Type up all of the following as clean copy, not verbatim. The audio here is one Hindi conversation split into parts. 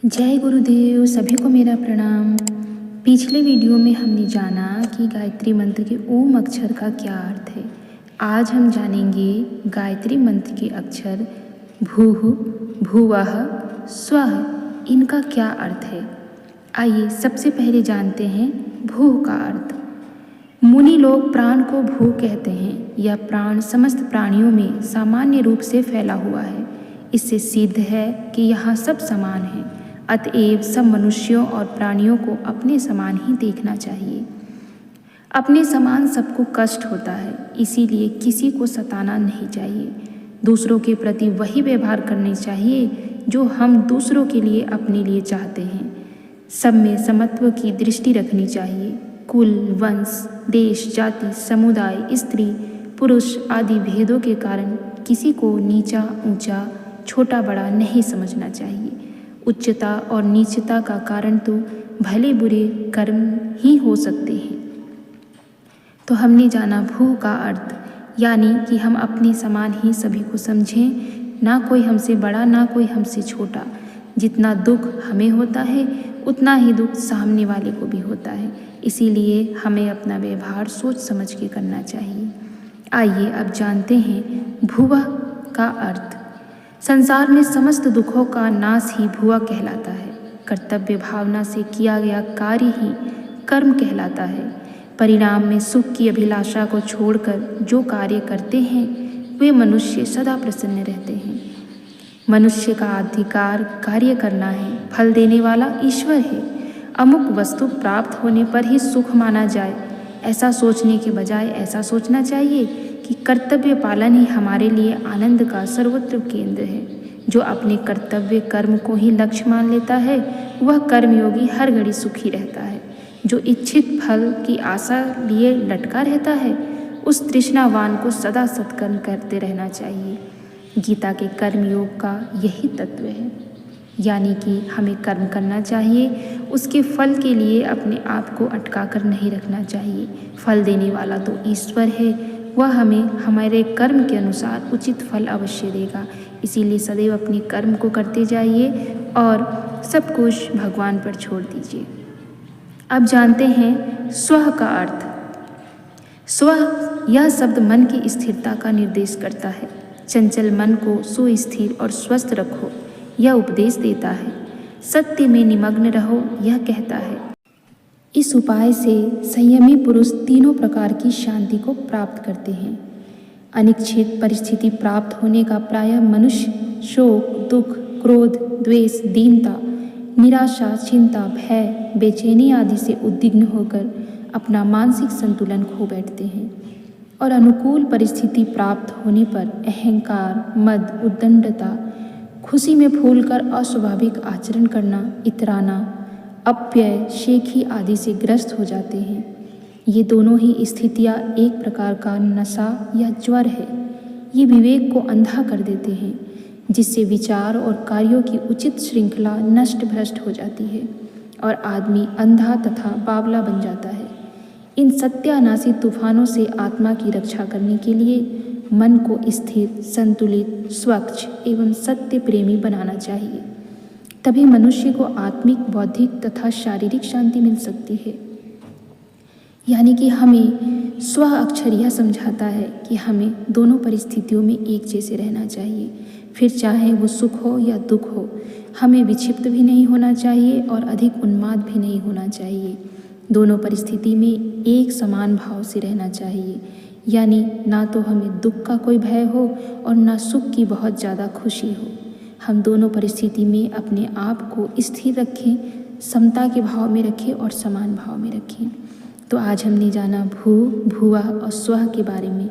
जय गुरुदेव। सभी को मेरा प्रणाम। पिछले वीडियो में हमने जाना कि गायत्री मंत्र के ओम अक्षर का क्या अर्थ है। आज हम जानेंगे गायत्री मंत्र के अक्षर भूः, भुवः, स्वः, इनका क्या अर्थ है। आइए सबसे पहले जानते हैं भूः का अर्थ। मुनि लोग प्राण को भू कहते हैं। यह प्राण समस्त प्राणियों में सामान्य रूप से फैला हुआ है। इससे सिद्ध है कि यहाँ सब समान हैं। अतएव सब मनुष्यों और प्राणियों को अपने समान ही देखना चाहिए। अपने समान सबको कष्ट होता है, इसीलिए किसी को सताना नहीं चाहिए। दूसरों के प्रति वही व्यवहार करने चाहिए जो हम दूसरों के लिए अपने लिए चाहते हैं। सब में समत्व की दृष्टि रखनी चाहिए। कुल, वंश, देश, जाति, समुदाय, स्त्री, पुरुष आदि भेदों के कारण किसी को नीचा ऊंचा, छोटा बड़ा नहीं समझना चाहिए। उच्चता और नीचता का कारण तो भले बुरे कर्म ही हो सकते हैं। तो हमने जाना भू का अर्थ, यानी कि हम अपने समान ही सभी को समझें, ना कोई हमसे बड़ा ना कोई हमसे छोटा। जितना दुख हमें होता है उतना ही दुख सामने वाले को भी होता है। इसीलिए हमें अपना व्यवहार सोच समझ के करना चाहिए। आइए अब जानते हैं भुवः का अर्थ। संसार में समस्त दुखों का नाश ही भुआ कहलाता है। कर्तव्य भावना से किया गया कार्य ही कर्म कहलाता है। परिणाम में सुख की अभिलाषा को छोड़कर जो कार्य करते हैं वे मनुष्य सदा प्रसन्न रहते हैं। मनुष्य का अधिकार कार्य करना है। फल देने वाला ईश्वर है। अमुक वस्तु प्राप्त होने पर ही सुख माना जाए, ऐसा सोचने के बजाय ऐसा सोचना चाहिए कि कर्तव्य पालन ही हमारे लिए आनंद का सर्वोत्तम केंद्र है। जो अपने कर्तव्य कर्म को ही लक्ष्य मान लेता है वह कर्मयोगी हर घड़ी सुखी रहता है। जो इच्छित फल की आशा लिए लटका रहता है उस तृष्णावान को सदा सत्कर्म करते रहना चाहिए। गीता के कर्मयोग का यही तत्व है, यानी कि हमें कर्म करना चाहिए, उसके फल के लिए अपने आप को अटका कर नहीं रखना चाहिए। फल देने वाला तो ईश्वर है, वह हमें हमारे कर्म के अनुसार उचित फल अवश्य देगा। इसीलिए सदैव अपने कर्म को करते जाइए और सब कुछ भगवान पर छोड़ दीजिए। अब जानते हैं स्वः का अर्थ। स्वः यह शब्द मन की स्थिरता का निर्देश करता है। चंचल मन को सुस्थिर और स्वस्थ रखो, यह उपदेश देता है। सत्य में निमग्न रहो, यह कहता है। इस उपाय से संयमी पुरुष तीनों प्रकार की शांति को प्राप्त करते हैं। अनिच्छित परिस्थिति प्राप्त होने का प्रायः मनुष्य शोक, दुख, क्रोध, द्वेष, दीनता, निराशा, चिंता, भय, बेचैनी आदि से उद्विग्न होकर अपना मानसिक संतुलन खो बैठते हैं और अनुकूल परिस्थिति प्राप्त होने पर अहंकार, मद, उद्दंडता, खुशी में फूलकर अस्वाभाविक आचरण करना, इतराना, अपव्यय, शेखी आदि से ग्रस्त हो जाते हैं। ये दोनों ही स्थितियाँ एक प्रकार का नशा या ज्वर है। ये विवेक को अंधा कर देते हैं, जिससे विचार और कार्यों की उचित श्रृंखला नष्ट भ्रष्ट हो जाती है और आदमी अंधा तथा बावला बन जाता है। इन सत्यानाशी तूफानों से आत्मा की रक्षा करने के लिए मन को स्थिर, संतुलित, स्वच्छ एवं सत्य प्रेमी बनाना चाहिए। तभी मनुष्य को आत्मिक, बौद्धिक तथा शारीरिक शांति मिल सकती है। यानी कि हमें स्व अक्षर यह समझाता है कि हमें दोनों परिस्थितियों में एक जैसे रहना चाहिए। फिर चाहे वो सुख हो या दुख हो, हमें विक्षिप्त भी नहीं होना चाहिए और अधिक उन्माद भी नहीं होना चाहिए। दोनों परिस्थिति में एक समान भाव से रहना चाहिए, यानी ना तो हमें दुख का कोई भय हो और ना सुख की बहुत ज़्यादा खुशी हो। हम दोनों परिस्थिति में अपने आप को स्थिर रखें, समता के भाव में रखें और समान भाव में रखें। तो आज हमने जाना भू, भुवः और स्वः के बारे में।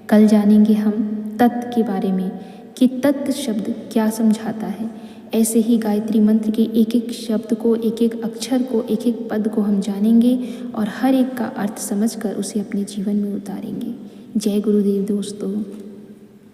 कल जानेंगे हम तत् के बारे में कि तत् शब्द क्या समझाता है। ऐसे ही गायत्री मंत्र के एक एक शब्द को, एक एक अक्षर को, एक एक पद को हम जानेंगे और हर एक का अर्थ समझकर उसे अपने जीवन में उतारेंगे। जय गुरुदेव दोस्तों।